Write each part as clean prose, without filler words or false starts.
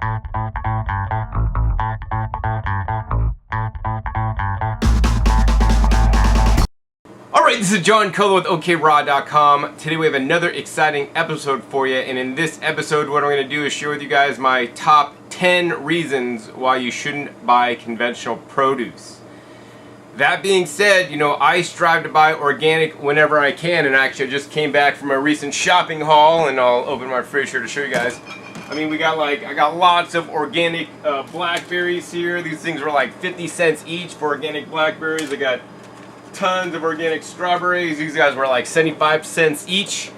Alright, this is John Colo with OKRaw.com. Today we have another exciting episode for you, and in this episode what I'm going to do is share with you guys my top 10 reasons why you shouldn't buy conventional produce. That being said, you know, I strive to buy organic whenever I can, and actually I just came back from a recent shopping haul, and I'll open my fridge here to show you guys. I mean, I got lots of organic blackberries here. These things were like 50 cents each for organic blackberries. I got tons of organic strawberries. These guys were like 75 cents each.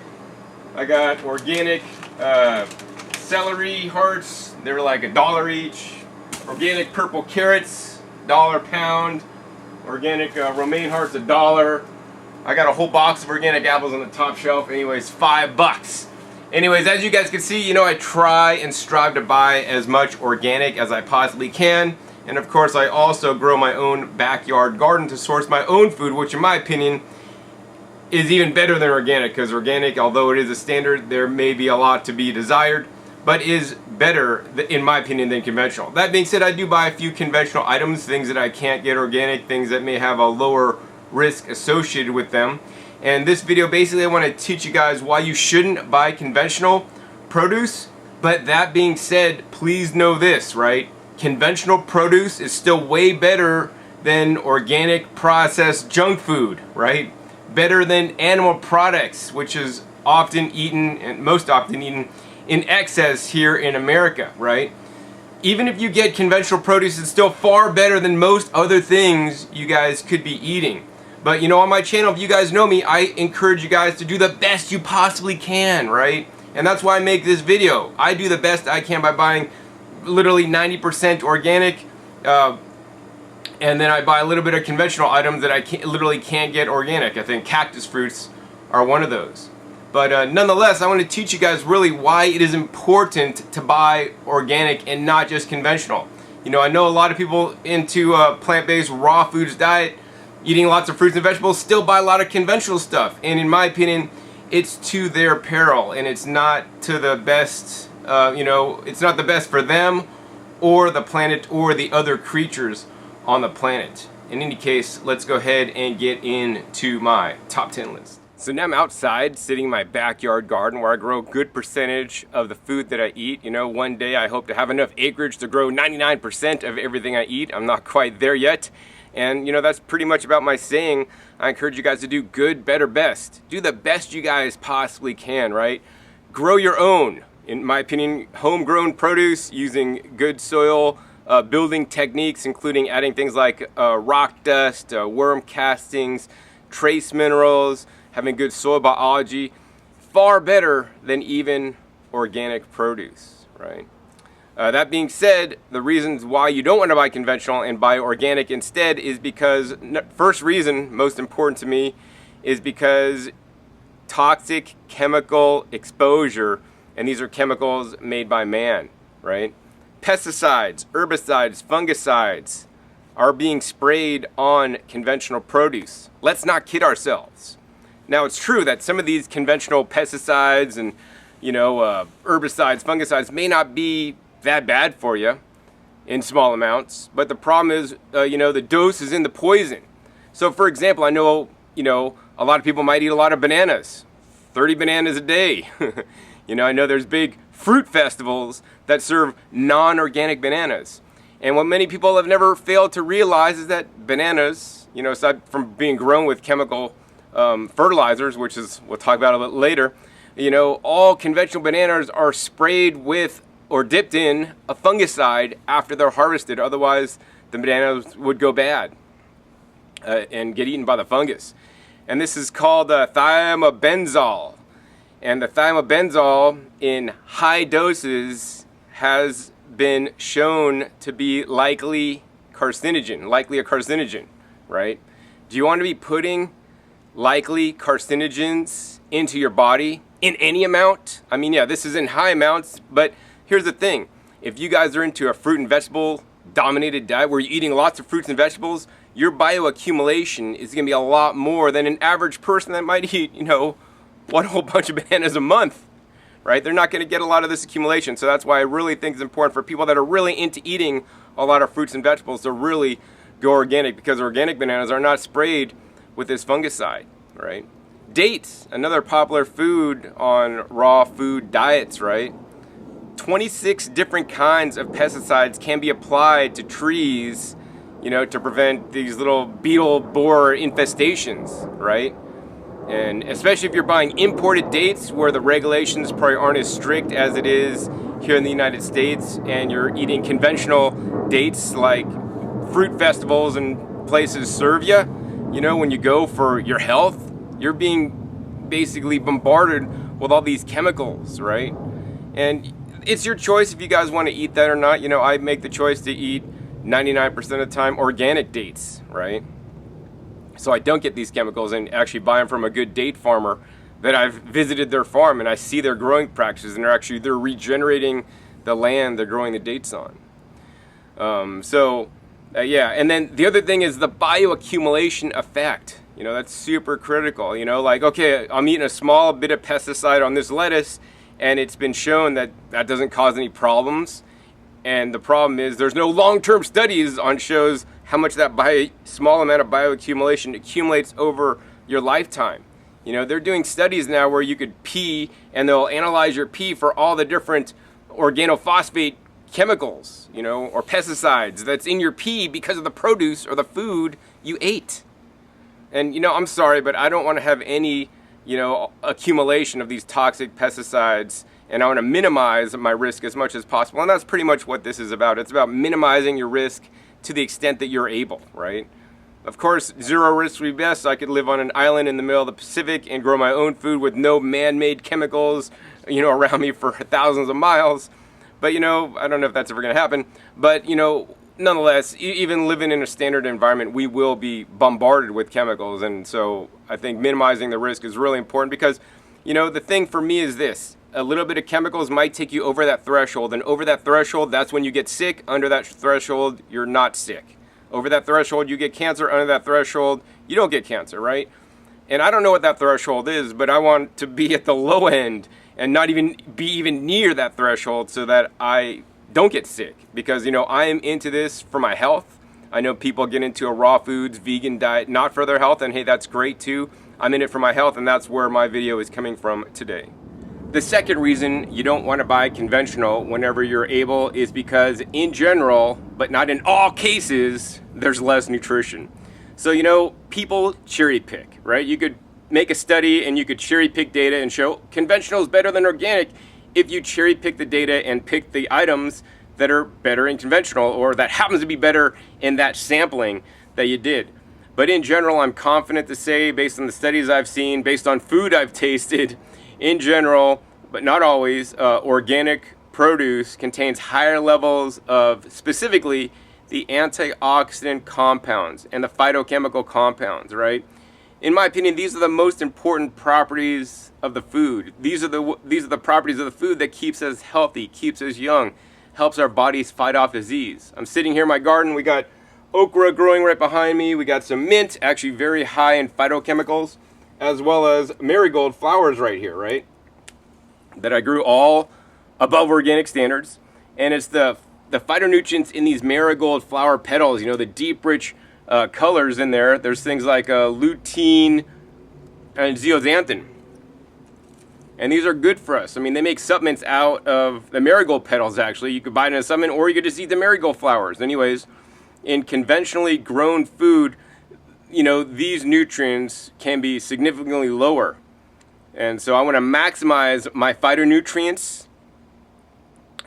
I got organic celery hearts. They were like $1 each. Organic purple carrots, $1 a pound. Organic romaine hearts, $1. I got a whole box of organic apples on the top shelf. Anyways, $5. Anyways, as you guys can see, you know, I try and strive to buy as much organic as I possibly can. And of course, I also grow my own backyard garden to source my own food, which in my opinion is even better than organic, because organic, although it is a standard, there may be a lot to be desired, but is better, in my opinion, than conventional. That being said, I do buy a few conventional items, things that I can't get organic, things that may have a lower risk associated with them. And this video, basically, I want to teach you guys why you shouldn't buy conventional produce. But that being said, please know this, right? Conventional produce is still way better than organic processed junk food, right? Better than animal products, which is often eaten, and most often eaten, in excess here in America, right? Even if you get conventional produce, it's still far better than most other things you guys could be eating. But you know, on my channel, if you guys know me, I encourage you guys to do the best you possibly can, right? And that's why I make this video. I do the best I can by buying literally 90% organic, and then I buy a little bit of conventional items that I literally can't get organic. I think cactus fruits are one of those. But nonetheless, I want to teach you guys really why it is important to buy organic and not just conventional. You know, I know a lot of people into plant-based raw foods diet, eating lots of fruits and vegetables, still buy a lot of conventional stuff. And in my opinion, it's to their peril, and it's not to the best, you know, it's not the best for them or the planet or the other creatures on the planet. In any case, let's go ahead and get into my top 10 list. So now I'm outside sitting in my backyard garden where I grow a good percentage of the food that I eat. You know, one day I hope to have enough acreage to grow 99% of everything I eat. I'm not quite there yet. And you know, that's pretty much about my saying. I encourage you guys to do good, better, best. Do the best you guys possibly can, right? Grow your own, in my opinion, homegrown produce using good soil building techniques, including adding things like rock dust, worm castings, trace minerals, having good soil biology. Far better than even organic produce, right? That being said, the reasons why you don't want to buy conventional and buy organic instead is because, first reason, most important to me, is because toxic chemical exposure, and these are chemicals made by man, right? Pesticides, herbicides, fungicides are being sprayed on conventional produce. Let's not kid ourselves. Now, it's true that some of these conventional pesticides and, you know, herbicides, fungicides may not be that bad for you in small amounts, but the problem is, you know, the dose is in the poison. So for example, I know, you know, a lot of people might eat a lot of bananas, 30 bananas a day. You know, I know there's big fruit festivals that serve non-organic bananas. And what many people have never failed to realize is that bananas, you know, aside from being grown with chemical fertilizers, which is, we'll talk about a little later, you know, all conventional bananas are sprayed with or dipped in a fungicide after they're harvested. Otherwise, the bananas would go bad and get eaten by the fungus. And this is called thiamabenzol. And the thiamabenzol in high doses has been shown to be likely a carcinogen, right? Do you want to be putting likely carcinogens into your body in any amount? I mean, yeah, this is in high amounts, but here's the thing. If you guys are into a fruit and vegetable dominated diet where you're eating lots of fruits and vegetables, your bioaccumulation is going to be a lot more than an average person that might eat, you know, one whole bunch of bananas a month. right? They're not going to get a lot of this accumulation. So that's why I really think it's important for people that are really into eating a lot of fruits and vegetables to really go organic, because organic bananas are not sprayed with this fungicide, right? Dates, another popular food on raw food diets, right? 26 different kinds of pesticides can be applied to trees, you know, to prevent these little beetle borer infestations, right? And especially if you're buying imported dates where the regulations probably aren't as strict as it is here in the United States, and you're eating conventional dates like fruit festivals and places serve you, you know, when you go for your health, you're being basically bombarded with all these chemicals, right? And it's your choice if you guys want to eat that or not. You know, I make the choice to eat 99% of the time organic dates, right? So I don't get these chemicals and actually buy them from a good date farmer that I've visited their farm, and I see their growing practices, and they're regenerating the land they're growing the dates on. Yeah, and then the other thing is the bioaccumulation effect. You know, that's super critical. You know, like, okay, I'm eating a small bit of pesticide on this lettuce, and it's been shown that that doesn't cause any problems. And the problem is there's no long-term studies on shows how much that small amount of bioaccumulation accumulates over your lifetime. You know, they're doing studies now where you could pee and they'll analyze your pee for all the different organophosphate chemicals, you know, or pesticides that's in your pee because of the produce or the food you ate. And, you know, I'm sorry, but I don't want to have any, you know, accumulation of these toxic pesticides, and I want to minimize my risk as much as possible. And that's pretty much what this is about. It's about minimizing your risk to the extent that you're able, right? Of course, zero risk would be best. I could live on an island in the middle of the Pacific and grow my own food with no man-made chemicals, you know, around me for thousands of miles. But, you know, I don't know if that's ever going to happen. But, you know, nonetheless, even living in a standard environment, we will be bombarded with chemicals. And so I think minimizing the risk is really important because, you know, the thing for me is this. A little bit of chemicals might take you over that threshold. And over that threshold, that's when you get sick. Under that threshold, you're not sick. Over that threshold, you get cancer. Under that threshold, you don't get cancer, right? And I don't know what that threshold is, but I want to be at the low end and not even be even near that threshold so that I don't get sick. Because, you know, I am into this for my health. I know people get into a raw foods, vegan diet, not for their health, and hey, that's great too. I'm in it for my health, and that's where my video is coming from today. The second reason you don't want to buy conventional whenever you're able is because in general, but not in all cases, there's less nutrition. So, you know, people cherry pick, right? You could make a study and you could cherry pick data and show conventional is better than organic if you cherry pick the data and pick the items that are better in conventional or that happens to be better in that sampling that you did. But in general, I'm confident to say, based on the studies I've seen, based on food I've tasted, in general, but not always, organic produce contains higher levels of specifically the antioxidant compounds and the phytochemical compounds, right? In my opinion, these are the most important properties of the food. These are the properties of the food that keeps us healthy, keeps us young, helps our bodies fight off disease. I'm sitting here in my garden. We got okra growing right behind me. We got some mint, actually very high in phytochemicals, as well as marigold flowers right here, right? That I grew all above organic standards. And it's the phytonutrients in these marigold flower petals, you know, the deep, rich colors in there. There's things like lutein and zeaxanthin. And these are good for us. I mean, they make supplements out of the marigold petals, actually. You could buy it in a supplement, or you could just eat the marigold flowers. Anyways, in conventionally grown food, you know, these nutrients can be significantly lower. And so I want to maximize my phytonutrients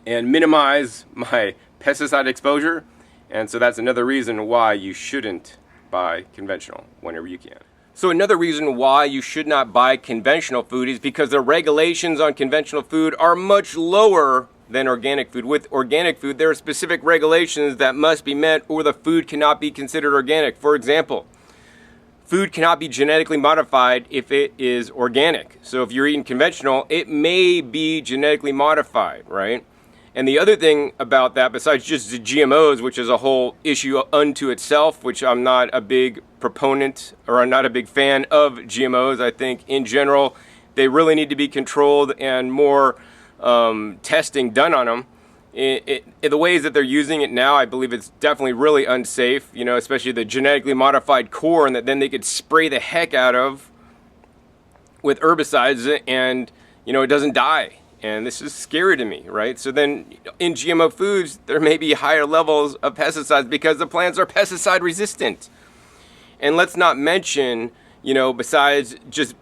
and minimize my pesticide exposure. And so that's another reason why you shouldn't buy conventional whenever you can. So another reason why you should not buy conventional food is because the regulations on conventional food are much lower than organic food. With organic food, there are specific regulations that must be met or the food cannot be considered organic. For example, food cannot be genetically modified if it is organic. So if you're eating conventional, it may be genetically modified, right? And the other thing about that, besides just the GMOs, which is a whole issue unto itself, which I'm not a big proponent or I'm not a big fan of GMOs. I think in general, they really need to be controlled and more testing done on them. In the ways that they're using it now, I believe it's definitely really unsafe, you know, especially the genetically modified corn that then they could spray the heck out of with herbicides and, you know, it doesn't die. And this is scary to me, right? So then in GMO foods, there may be higher levels of pesticides because the plants are pesticide resistant. And let's not mention, you know, besides just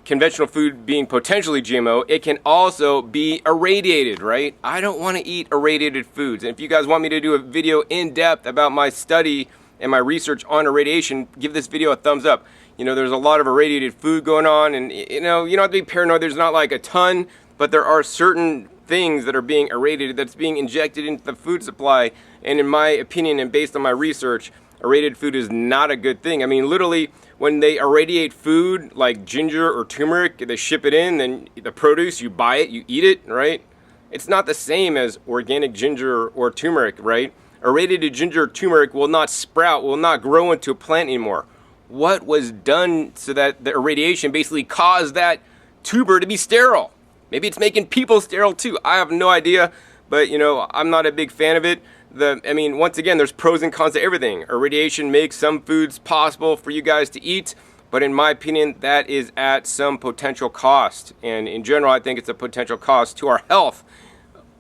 conventional food being potentially GMO, it can also be irradiated, right? I don't want to eat irradiated foods. And if you guys want me to do a video in depth about my study and my research on irradiation, give this video a thumbs up. You know, there's a lot of irradiated food going on, and you know, you don't have to be paranoid. There's not like a ton, but there are certain things that are being irradiated, that's being injected into the food supply. And in my opinion, and based on my research, irradiated food is not a good thing. I mean, literally, when they irradiate food like ginger or turmeric, they ship it in, then the produce, you buy it, you eat it, right? It's not the same as organic ginger or turmeric, right? Irradiated ginger or turmeric will not sprout, will not grow into a plant anymore. What was done so that the irradiation basically caused that tuber to be sterile? Maybe it's making people sterile too. I have no idea, but you know, I'm not a big fan of it. I mean, once again, there's pros and cons to everything. Irradiation makes some foods possible for you guys to eat, but in my opinion, that is at some potential cost. And in general, I think it's a potential cost to our health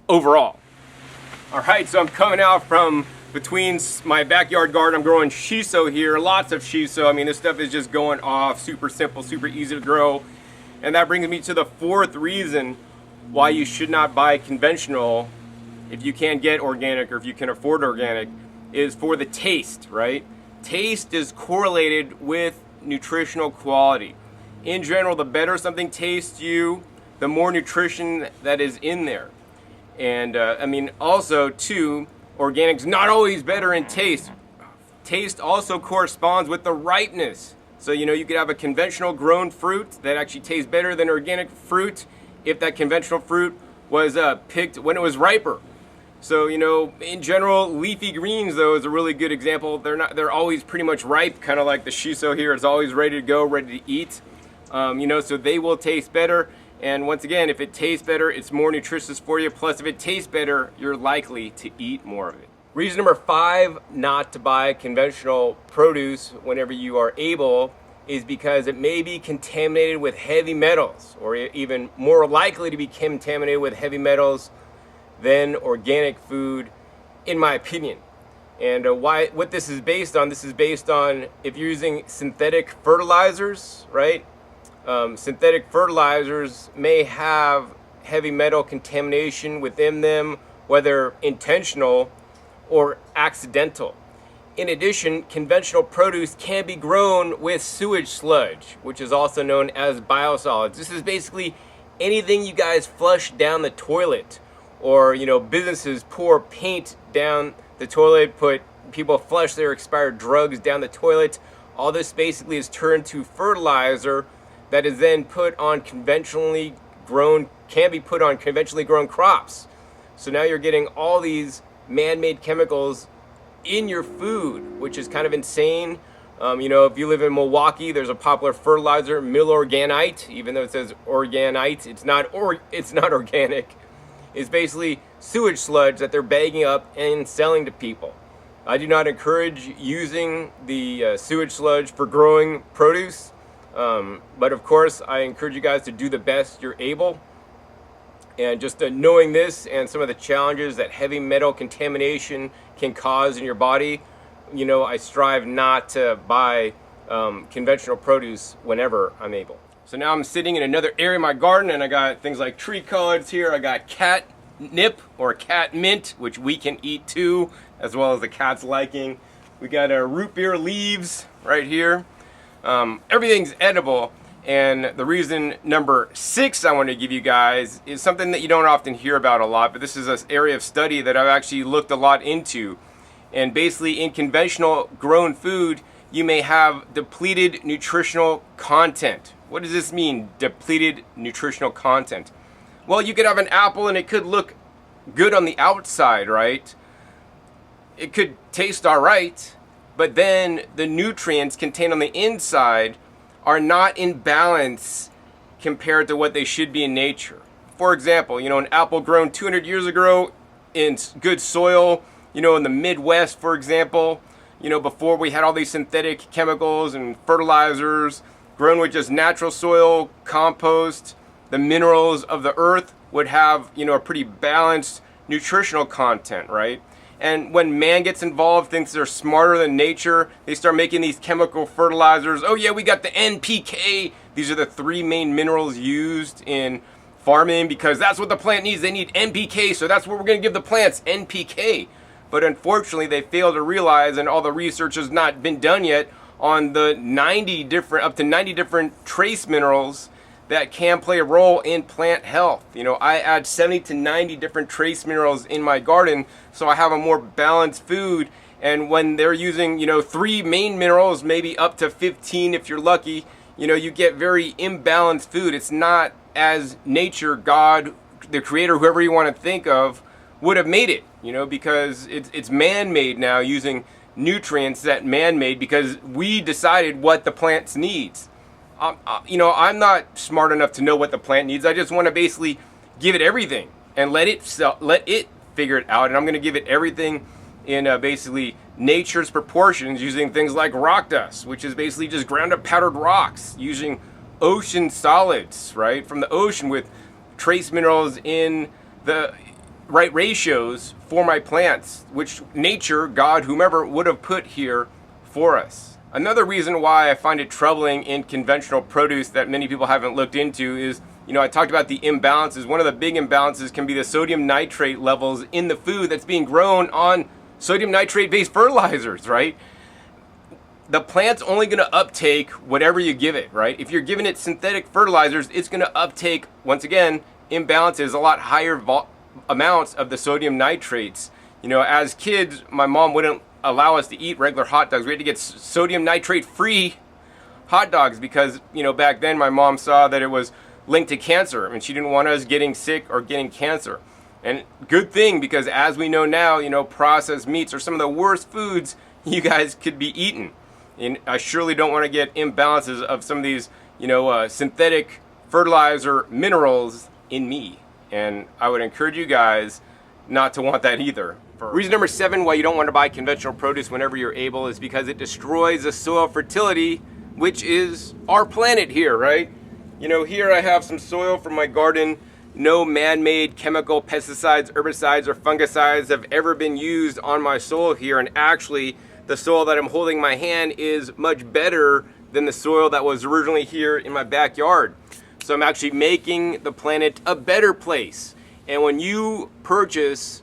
overall. All right, so I'm coming out from between my backyard garden. I'm growing shiso here, lots of shiso. I mean, this stuff is just going off, super simple, super easy to grow. And that brings me to the fourth reason why you should not buy conventional if you can't get organic or if you can afford organic, is for the taste, right? Taste is correlated with nutritional quality. In general, the better something tastes to you, the more nutrition that is in there. And I mean, also too, organic's not always better in taste. Taste also corresponds with the ripeness. So, you know, you could have a conventional grown fruit that actually tastes better than organic fruit if that conventional fruit was picked when it was riper. So, you know, in general, leafy greens, though, is a really good example. They're always pretty much ripe, kind of like the shiso here. It's always ready to go, ready to eat. You know, so they will taste better. And once again, if it tastes better, it's more nutritious for you. Plus, if it tastes better, you're likely to eat more of it. Reason number 5 not to buy conventional produce whenever you are able is because it may be contaminated with heavy metals, or even more likely to be contaminated with heavy metals than organic food, in my opinion. And what this is based on if you're using synthetic fertilizers, right? Synthetic fertilizers may have heavy metal contamination within them, whether intentional or accidental. In addition, conventional produce can be grown with sewage sludge, which is also known as biosolids. This is basically anything you guys flush down the toilet, or, you know, businesses pour paint down the toilet, people flush their expired drugs down the toilet. All this basically is turned to fertilizer that is then put on can be put on conventionally grown crops. So now you're getting all these man-made chemicals in your food, which is kind of insane. You know, if you live in Milwaukee, there's a popular fertilizer, Milorganite. Even though it says organite, it's not organic. It's basically sewage sludge that they're bagging up and selling to people. I do not encourage using the sewage sludge for growing produce, but of course I encourage you guys to do the best you're able. And just knowing this and some of the challenges that heavy metal contamination can cause in your body, you know, I strive not to buy conventional produce whenever I'm able. So now I'm sitting in another area of my garden, and I got things like tree collards here. I got catnip or cat mint, which we can eat too, as well as the cat's liking. We got root beer leaves right here. Everything's edible. And the reason number 6 I want to give you guys is something that you don't often hear about a lot, but this is an area of study that I've actually looked a lot into. And basically, in conventional grown food, you may have depleted nutritional content. What does this mean, depleted nutritional content? Well, you could have an apple and it could look good on the outside, right? It could taste all right, but then the nutrients contained on the inside are not in balance compared to what they should be in nature. For example, an apple grown 200 years ago in good soil, in the Midwest, for example, before we had all these synthetic chemicals and fertilizers, grown with just natural soil, compost, the minerals of the earth would have, a pretty balanced nutritional content, right? And when man gets involved, thinks they're smarter than nature, they start making these chemical fertilizers. Oh yeah, we got the NPK. These are the 3 main minerals used in farming because that's what the plant needs. They need NPK, so that's what we're going to give the plants, NPK. But unfortunately, they fail to realize, and all the research has not been done yet, on the up to 90 different trace minerals that can play a role in plant health. I add 70 to 90 different trace minerals in my garden, so I have a more balanced food. And when they're using, 3 main minerals, maybe up to 15 if you're lucky, you get very imbalanced food. It's not as nature, God, the creator, whoever you want to think of, would have made it, because it's man-made now, using nutrients that man-made because we decided what the plants needs. I'm not smart enough to know what the plant needs. I just want to basically give it everything and let it figure it out. And I'm going to give it everything in basically nature's proportions, using things like rock dust, which is basically just ground up powdered rocks, using ocean solids, right, from the ocean, with trace minerals in the right ratios for my plants, which nature, God, whomever, would have put here for us. Another reason why I find it troubling in conventional produce that many people haven't looked into is, I talked about the imbalances. One of the big imbalances can be the sodium nitrate levels in the food that's being grown on sodium nitrate-based fertilizers, right? The plant's only going to uptake whatever you give it, right? If you're giving it synthetic fertilizers, it's going to uptake, once again, imbalances, a lot higher amounts of the sodium nitrates. As kids, my mom wouldn't allow us to eat regular hot dogs. We had to get sodium nitrate free hot dogs because, back then my mom saw that it was linked to cancer and she didn't want us getting sick or getting cancer. And good thing, because as we know now, processed meats are some of the worst foods you guys could be eating. And I surely don't want to get imbalances of some of these, synthetic fertilizer minerals in me. And I would encourage you guys not to want that either. Reason number 7 why you don't want to buy conventional produce whenever you're able is because it destroys the soil fertility, which is our planet here, right? Here I have some soil from my garden. No man-made chemical pesticides, herbicides, or fungicides have ever been used on my soil here. And actually, the soil that I'm holding in my hand is much better than the soil that was originally here in my backyard. So I'm actually making the planet a better place. And when you purchase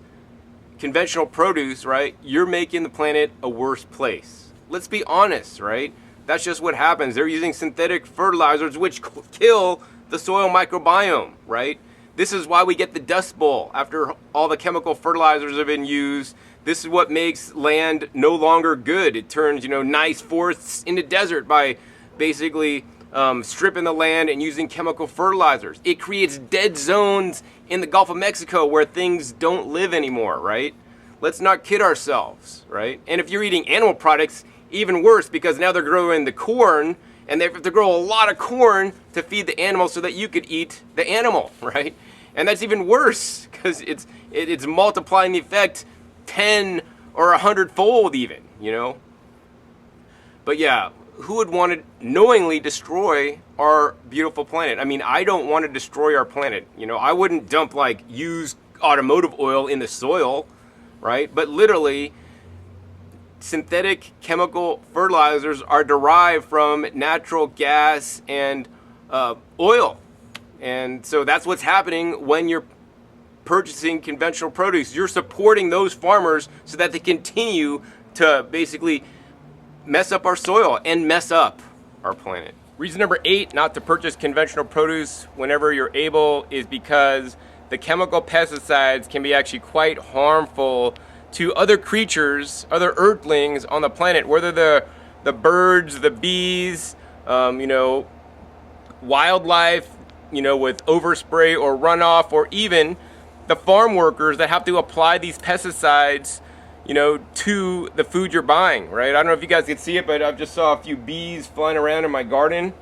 conventional produce, right, you're making the planet a worse place. Let's be honest, right? That's just what happens. They're using synthetic fertilizers which kill the soil microbiome, right? This is why we get the Dust Bowl after all the chemical fertilizers have been used. This is what makes land no longer good. It turns, nice forests into desert by basically stripping the land and using chemical fertilizers. It creates dead zones in the Gulf of Mexico where things don't live anymore, right? Let's not kid ourselves, right? And if you're eating animal products, even worse, because now they're growing the corn, and they have to grow a lot of corn to feed the animals so that you could eat the animal, right? And that's even worse because it's multiplying the effect 10 or 100-fold even, But yeah, who would want to knowingly destroy our beautiful planet? I mean, I don't want to destroy our planet. I wouldn't dump used automotive oil in the soil, right? But literally, synthetic chemical fertilizers are derived from natural gas and oil. And so that's what's happening when you're purchasing conventional produce. You're supporting those farmers so that they continue to basically mess up our soil and mess up our planet. Reason number 8 not to purchase conventional produce whenever you're able is because the chemical pesticides can be actually quite harmful to other creatures, other earthlings on the planet, whether the birds, the bees, wildlife, with overspray or runoff, or even the farm workers that have to apply these pesticides, to the food you're buying, right? I don't know if you guys can see it, but I just saw a few bees flying around in my garden.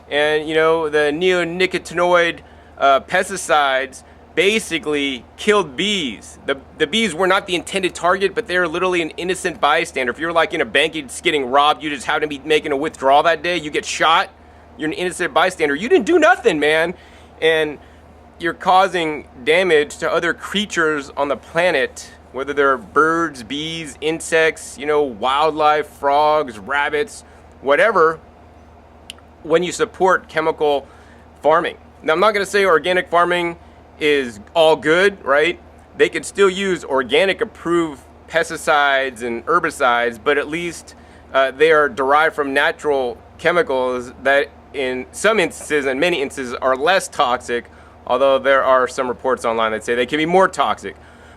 And you know, the neonicotinoid pesticides basically killed bees. The bees were not the intended target, but they're literally an innocent bystander. If you're like in a bank, you're just getting robbed, you just happen to be making a withdrawal that day, you get shot, you're an innocent bystander. You didn't do nothing, man. And you're causing damage to other creatures on the planet, whether they're birds, bees, insects, you know, wildlife, frogs, rabbits, whatever, when you support chemical farming. Now, I'm not going to say organic farming is all good, right? They could still use organic approved pesticides and herbicides, but at least they are derived from natural chemicals that in some instances and many instances are less toxic, although there are some reports online that say they can be more toxic.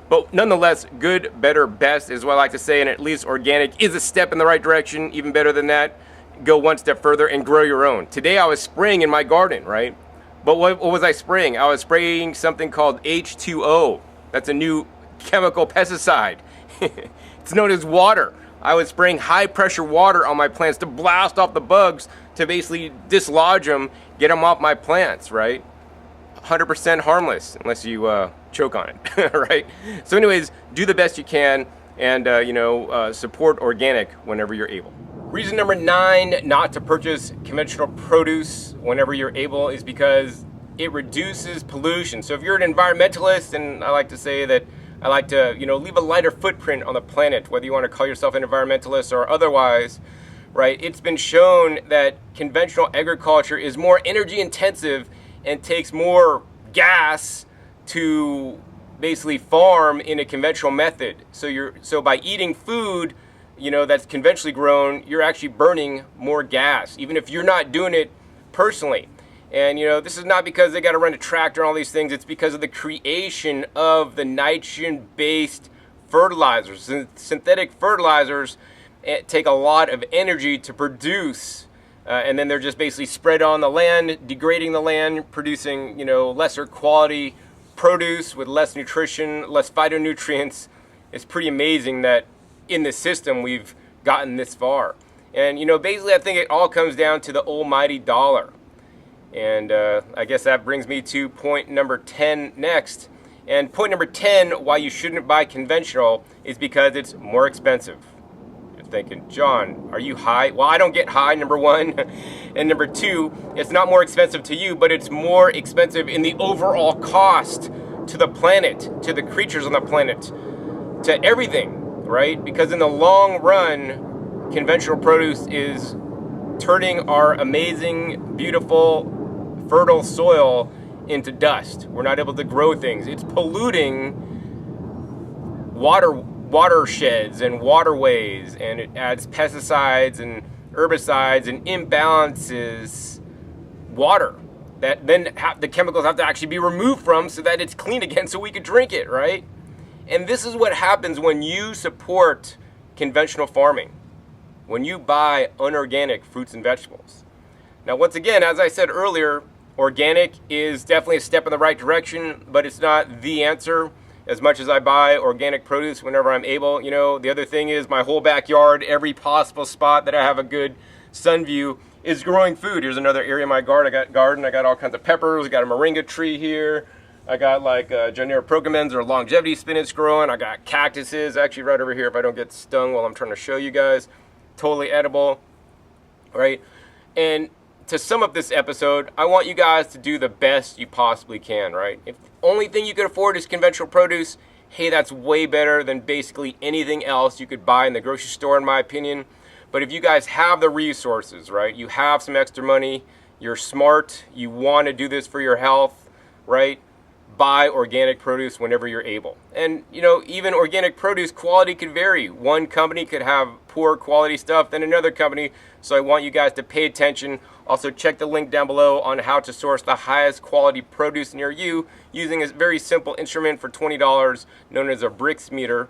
But nonetheless, good, better, best is what I like to say, and at least organic is a step in the right direction. Even better than that, go one step further and grow your own. Today I was spraying in my garden, right? But what was I spraying? I was spraying something called H2O. That's a new chemical pesticide. It's known as water. I was spraying high pressure water on my plants to blast off the bugs, to basically dislodge them, get them off my plants, right? 100% harmless unless you choke on it, right? So anyways, do the best you can and support organic whenever you're able. Reason number 9 not to purchase conventional produce whenever you're able is because it reduces pollution. So if you're an environmentalist, and I like to say that I like to, leave a lighter footprint on the planet, whether you want to call yourself an environmentalist or otherwise, right? It's been shown that conventional agriculture is more energy intensive and takes more gas to basically farm in a conventional method. So by eating food, that's conventionally grown, you're actually burning more gas, even if you're not doing it personally. And this is not because they got to run a tractor and all these things. It's because of the creation of the nitrogen-based fertilizers. Synthetic fertilizers take a lot of energy to produce, and then they're just basically spread on the land, degrading the land, producing lesser quality produce with less nutrition, less phytonutrients. It's pretty amazing that in the system we've gotten this far. And basically I think it all comes down to the almighty dollar. And I guess that brings me to point number 10 next. And point number 10, why you shouldn't buy conventional, is because it's more expensive. You're thinking, John, are you high? Well, I don't get high, number 1. And number 2, it's not more expensive to you, but it's more expensive in the overall cost to the planet, to the creatures on the planet, to everything, right? Because in the long run, conventional produce is turning our amazing, beautiful, fertile soil into dust. We're not able to grow things. It's polluting watersheds and waterways, and it adds pesticides and herbicides and imbalances water that then the chemicals have to actually be removed from so that it's clean again so we could drink it, right? And this is what happens when you support conventional farming, when you buy unorganic fruits and vegetables. Now, once again, as I said earlier, organic is definitely a step in the right direction, but it's not the answer. As much as I buy organic produce whenever I'm able, the other thing is my whole backyard, every possible spot that I have a good sun view is growing food. Here's another area of my garden. I got all kinds of peppers. I got a moringa tree here. I got like Genera progamens or longevity spinach growing. I got cactuses actually right over here if I don't get stung while I'm trying to show you guys. Totally edible, right? And to sum up this episode, I want you guys to do the best you possibly can, right? If the only thing you can afford is conventional produce, hey, that's way better than basically anything else you could buy in the grocery store, in my opinion. But if you guys have the resources, right, you have some extra money, you're smart, you want to do this for your health, right, buy organic produce whenever you're able. And, even organic produce quality could vary. One company could have poor quality stuff than another company, so I want you guys to pay attention. Also, check the link down below on how to source the highest quality produce near you using a very simple instrument for $20 known as a Brix meter.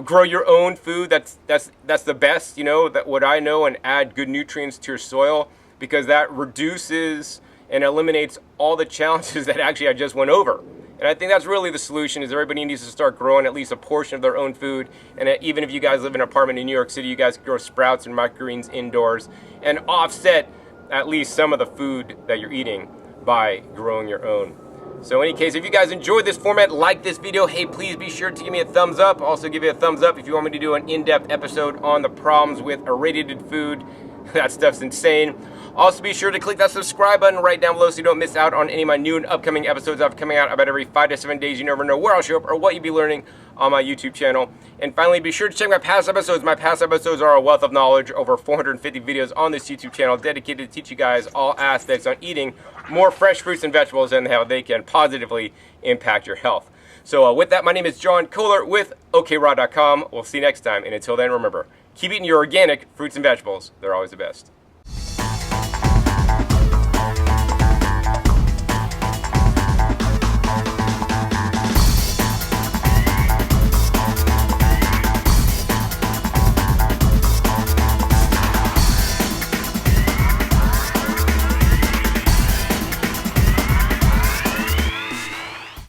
Grow your own food. That's the best, that what I know, and add good nutrients to your soil, because that reduces and eliminates all the challenges that actually I just went over. And I think that's really the solution, is everybody needs to start growing at least a portion of their own food. And even if you guys live in an apartment in New York City, you guys can grow sprouts and microgreens indoors and offset at least some of the food that you're eating by growing your own. So in any case, if you guys enjoyed this format, like this video, hey, please be sure to give me a thumbs up. Also give me a thumbs up if you want me to do an in-depth episode on the problems with irradiated food. That stuff's insane. Also be sure to click that subscribe button right down below so you don't miss out on any of my new and upcoming episodes that are coming out about every 5 to 7 days. You never know where I'll show up or what you'll be learning on my YouTube channel. And finally, be sure to check my past episodes. My past episodes are a wealth of knowledge, over 450 videos on this YouTube channel dedicated to teach you guys all aspects on eating more fresh fruits and vegetables and how they can positively impact your health. So with that, my name is John Kohler with OKRaw.com. We'll see you next time. And until then, remember, keep eating your organic fruits and vegetables. They're always the best.